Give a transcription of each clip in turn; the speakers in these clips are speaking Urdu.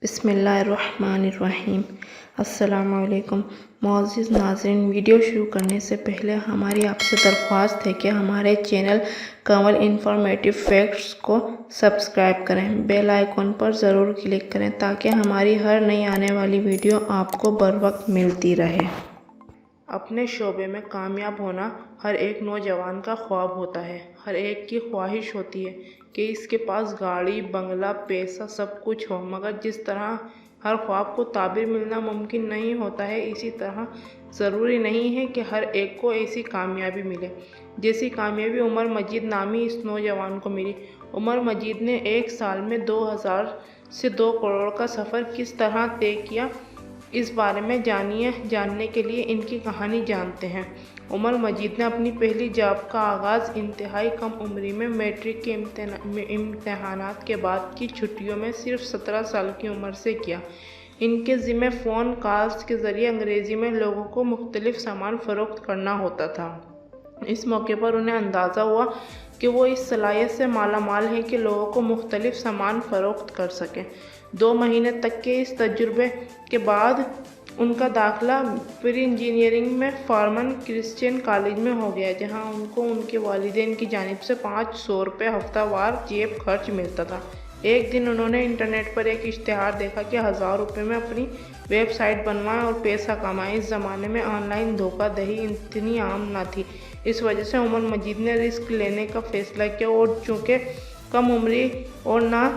بسم اللہ الرحمن الرحیم۔ السلام علیکم معزز ناظرین، ویڈیو شروع کرنے سے پہلے ہماری آپ سے درخواست ہے کہ ہمارے چینل کنول انفارمیٹو فیکٹس کو سبسکرائب کریں، بیل آئیکن پر ضرور کلک کریں تاکہ ہماری ہر نئی آنے والی ویڈیو آپ کو بر وقت ملتی رہے۔ اپنے شعبے میں کامیاب ہونا ہر ایک نوجوان کا خواب ہوتا ہے۔ ہر ایک کی خواہش ہوتی ہے کہ اس کے پاس گاڑی، بنگلہ، پیسہ سب کچھ ہو، مگر جس طرح ہر خواب کو تعبیر ملنا ممکن نہیں ہوتا ہے، اسی طرح ضروری نہیں ہے کہ ہر ایک کو ایسی کامیابی ملے جیسی کامیابی عمر مجید نامی اس نوجوان کو ملی۔ عمر مجید نے ایک سال میں 2000 سے 2 کروڑ کا سفر کس طرح طے کیا، اس بارے میں جاننے کے لیے ان کی کہانی جانتے ہیں۔ عمر مجید نے اپنی پہلی جاب کا آغاز انتہائی کم عمری میں میٹرک کے امتحانات کے بعد کی چھٹیوں میں صرف 17 سال کی عمر سے کیا۔ ان کے ذمہ فون کالز کے ذریعے انگریزی میں لوگوں کو مختلف سامان فروخت کرنا ہوتا تھا۔ اس موقع پر انہیں اندازہ ہوا کہ وہ اس صلاحیت سے مالا مال ہیں کہ لوگوں کو مختلف سامان فروخت کر سکیں۔ 2 مہینے تک کے اس تجربے کے بعد ان کا داخلہ پری انجینئرنگ میں فارمن کرسچین کالج میں ہو گیا، جہاں ان کو ان کے والدین کی جانب سے 500 روپے ہفتہ وار جیب خرچ ملتا تھا۔ ایک دن انہوں نے انٹرنیٹ پر ایک اشتہار دیکھا کہ 1000 روپے میں اپنی ویب سائٹ بنوائیں اور پیسہ کمائیں۔ اس زمانے میں آن لائن دھوکہ دہی اتنی عام نہ تھی، اس وجہ سے عمر مجید نے رسک لینے کا فیصلہ کیا، اور چونکہ کم عمری اور نہ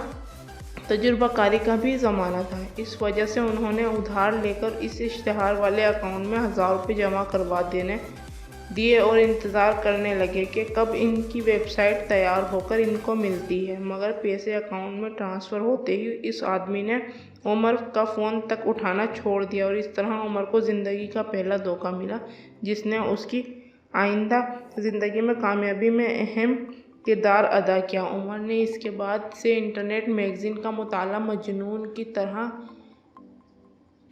تجربہ کاری کا بھی زمانہ تھا، اس وجہ سے انہوں نے ادھار لے کر اس اشتہار والے اکاؤنٹ میں 1000 روپے جمع کروا دیے اور انتظار کرنے لگے کہ کب ان کی ویب سائٹ تیار ہو کر ان کو ملتی ہے۔ مگر پیسے اکاؤنٹ میں ٹرانسفر ہوتے ہی اس آدمی نے عمر کا فون تک اٹھانا چھوڑ دیا، اور اس طرح عمر کو زندگی کا پہلا دھوکہ ملا جس نے اس کی آئندہ زندگی میں کامیابی میں اہم کردار ادا کیا۔ عمر نے اس کے بعد سے انٹرنیٹ میگزین کا مطالعہ مجنون کی طرح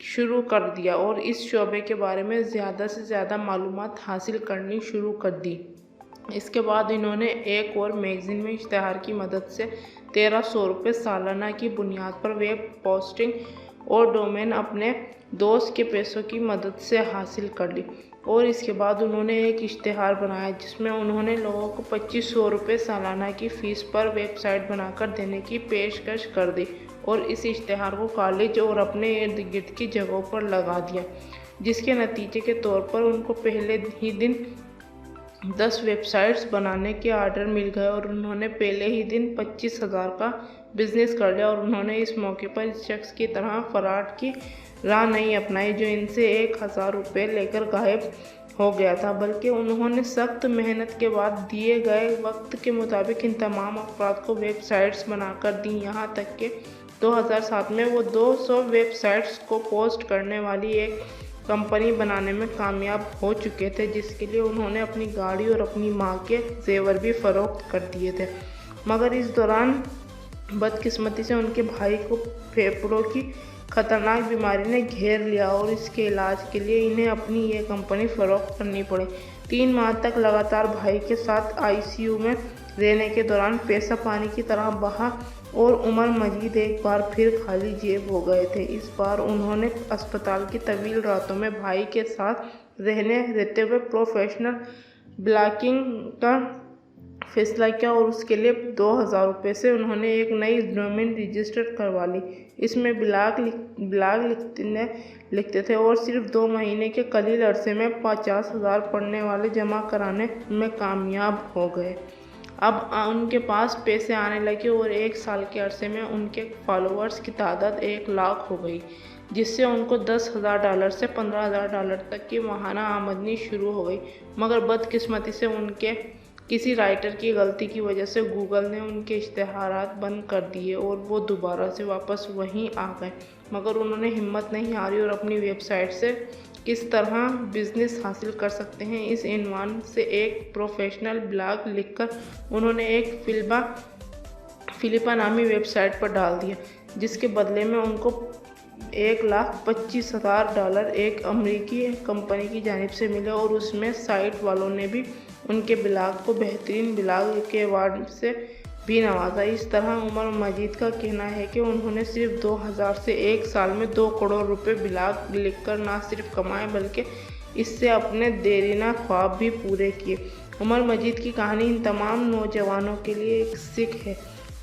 شروع کر دیا اور اس شعبے کے بارے میں زیادہ سے زیادہ معلومات حاصل کرنی شروع کر دی۔ اس کے بعد انہوں نے ایک اور میگزین میں اشتہار کی مدد سے 1300 روپے سالانہ کی بنیاد پر ویب ہوسٹنگ اور ڈومین اپنے دوست کے پیسوں کی مدد سے حاصل کر لی، اور اس کے بعد انہوں نے ایک اشتہار بنایا جس میں انہوں نے لوگوں کو 2500 روپے سالانہ کی فیس پر ویب سائٹ بنا کر دینے کی پیشکش کر دی، اور اس اشتہار کو کالج اور اپنے ارد گرد کی جگہوں پر لگا دیا، جس کے نتیجے کے طور پر ان کو پہلے ہی دن 10 ویب سائٹس بنانے کے آرڈر مل گئے، اور انہوں نے پہلے ہی دن 25,000 کا بزنس کر لیا۔ اور انہوں نے اس موقع پر اس شخص کی طرح فراڈ کی راہ نہیں اپنائی جو ان سے 1000 روپے لے کر غائب ہو گیا تھا، بلکہ انہوں نے سخت محنت کے بعد دیے گئے وقت کے مطابق ان تمام افراد کو ویب سائٹس بنا کر دیں، یہاں تک کہ 2007 میں وہ 200 ویب سائٹس کو پوسٹ کرنے والی ایک کمپنی بنانے میں کامیاب ہو چکے تھے، جس کے لیے انہوں نے اپنی گاڑی اور اپنی ماں کے زیور بھی فروخت کر دیے تھے۔ مگر اس دوران بدقسمتی سے ان کے بھائی کو پھیپھڑوں کی خطرناک بیماری نے گھیر لیا، اور اس کے علاج کے لیے انہیں اپنی یہ کمپنی فروخت کرنی پڑی۔ 3 ماہ تک لگاتار بھائی کے ساتھ ICU میں رہنے کے دوران پیسہ پانی کی طرح بہا، اور عمر مجید ایک بار پھر خالی جیب ہو گئے تھے۔ اس بار انہوں نے اسپتال کی طویل راتوں میں بھائی کے ساتھ رہتے ہوئے پروفیشنل بلاگنگ کا فیصلہ کیا، اور اس کے لیے 2000 روپے سے انہوں نے ایک نئی ڈومین رجسٹر کروا لی۔ اس میں بلاگ لکھتے تھے، اور صرف 2 مہینے کے قلیل عرصے میں 50,000 پڑھنے والے جمع کرانے میں کامیاب ہو گئے۔ اب ان کے پاس پیسے آنے لگے، اور 1 سال کے عرصے میں ان کے فالوورز کی تعداد 1 لاکھ ہو گئی، جس سے ان کو $10,000 سے $15,000 تک کی ماہانہ آمدنی شروع ہو گئی۔ مگر بدقسمتی سے ان کے کسی رائٹر کی غلطی کی وجہ سے گوگل نے ان کے اشتہارات بند کر دیے، اور وہ دوبارہ سے واپس وہیں آ گئے۔ مگر انہوں نے ہمت نہیں ہاری، اور اپنی ویب سائٹ سے کس طرح بزنس حاصل کر سکتے ہیں اس عنوان سے ایک پروفیشنل بلاگ لکھ کر انہوں نے ایک فلپا نامی ویب سائٹ پر ڈال دیا، جس کے بدلے میں ان کو $1,25,000 ایک امریکی کمپنی کی جانب سے ملے، اور اس میں سائٹ والوں نے بھی ان کے بلاگ کو بہترین بلاگ کے ایوارڈ سے بھی نوازا۔ اس طرح عمر مجید کا کہنا ہے کہ انہوں نے صرف 2000 سے ایک سال میں 2 کروڑ روپے بلاگ لکھ کر نہ صرف کمائے بلکہ اس سے اپنے دیرینہ خواب بھی پورے کیے۔ عمر مجید کی کہانی ان تمام نوجوانوں کے لیے ایک سکھ ہے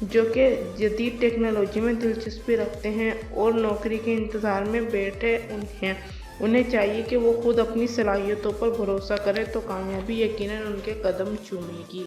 جو کہ جدید ٹیکنالوجی میں دلچسپی رکھتے ہیں اور نوکری کے انتظار میں بیٹھے ہیں۔ انہیں چاہیے کہ وہ خود اپنی صلاحیتوں پر بھروسہ کریں تو کامیابی یقیناً ان کے قدم چومے گی۔